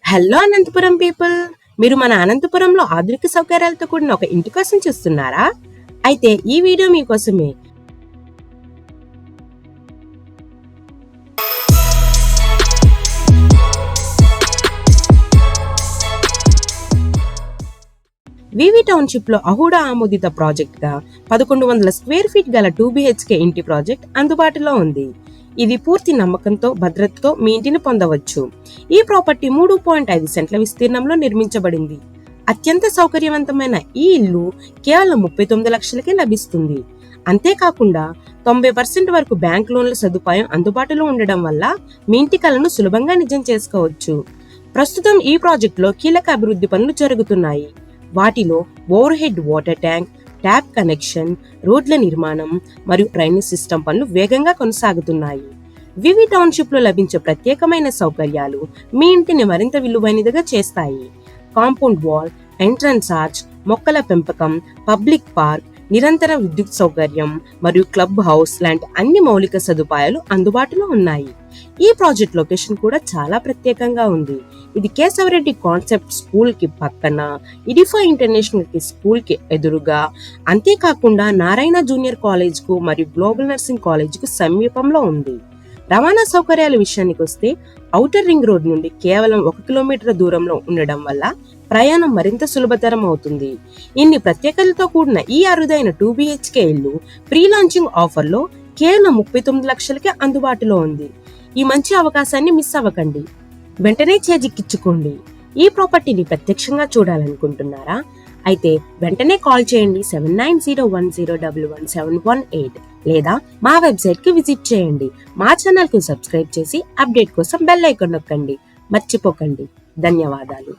Hello Anantapuram people, మీరు మన అనంతపురంలో ఆధునిక సౌకర్యాలతో కూడిన ఒక ఇంటి కోసం చూస్తున్నారా? అయితే ఈ వీడియో మీకోసమే. వివి టౌన్షిప్ లో అహుడా ఆమోదిత ప్రాజెక్ట్ గా 1100 స్క్వేర్ ఫీట్ గల 2 BHK ఇంటి ప్రాజెక్ట్ అందుబాటులో ఉంది. ఇది పూర్తి నమ్మకంతో, భద్రతతో మీ ఇంటిని పొందవచ్చు. ఈ ప్రాపర్టీ 3.5 సెంట్ల విస్తీర్ణంలో నిర్మించబడింది. అత్యంత సౌకర్యవంతమైన ఈ ఇల్లు కేవలం 39 లక్షలకే లభిస్తుంది. అంతేకాకుండా 90% వరకు బ్యాంక్ లోన్ల సదుపాయం అందుబాటులో ఉండడం వల్ల మీ ఇంటి కలను సులభంగా నిజం చేసుకోవచ్చు. ప్రస్తుతం ఈ ప్రాజెక్టులో కీలక అభివృద్ధి పనులు జరుగుతున్నాయి. వాటిలో over head water tank, tap connection, రోడ్ల నిర్మాణం మరియు డ్రైనేజ్ సిస్టమ్ పనులు వేగంగా కొనసాగుతున్నాయి. వివి టౌన్షిప్ లో లభించే ప్రత్యేకమైన సౌకర్యాలు మీ ఇంటిని మరింత విలువైనదిగా చేస్తాయి. కాంపౌండ్ వాల్, ఎంట్రన్స్ ఆర్చ్, మొక్కల పెంపకం, పబ్లిక్ పార్క్, నిరంతర విద్యుత్ సౌకర్యం మరియు క్లబ్ హౌస్ లాంటి అన్ని మౌలిక సదుపాయాలు అందుబాటులో ఉన్నాయి. ఈ ప్రాజెక్ట్ లొకేషన్ కూడా చాలా ప్రత్యేకంగా ఉంది. ఇది కేశవరెడ్డి కాన్సెప్ట్ స్కూల్ కి పక్కన, ఇడిఫా ఇంటర్నేషనల్ కి స్కూల్ కి ఎదురుగా, అంతేకాకుండా నారాయణ జూనియర్ కాలేజ్ కు మరియు గ్లోబల్ నర్సింగ్ కాలేజ్ కు సమీపంలో ఉంది. రవాణా సౌకర్యాల విషయానికి వస్తే ఔటర్ రింగ్ రోడ్ నుండి కేవలం 1 కిలోమీటర్ దూరంలో ఉండడం వల్ల ప్రయాణం మరింత సులభతరం అవుతుంది. ఇన్ని ప్రత్యేకతలతో కూడిన ఈ అరుదైన 2 BHK ఇల్లు ప్రీ లాంచింగ్ ఆఫర్ లో కేవలం 39 లక్షలకే అందుబాటులో ఉంది. ఈ మంచి అవకాశాన్ని మిస్ అవ్వకండి. వెంటనే చేజిక్కించుకోండి. ఈ ప్రాపర్టీని ప్రత్యక్షంగా చూడాలనుకుంటున్నారా? అయితే వెంటనే కాల్ చేయండి 7901011718 లేదా మా వెబ్సైట్ కి విజిట్ చేయండి. మా ఛానల్ కు సబ్స్క్రైబ్ చేసి అప్డేట్ కోసం బెల్ ఐకాన్ నొక్కండి. మర్చిపోకండి. ధన్యవాదాలు.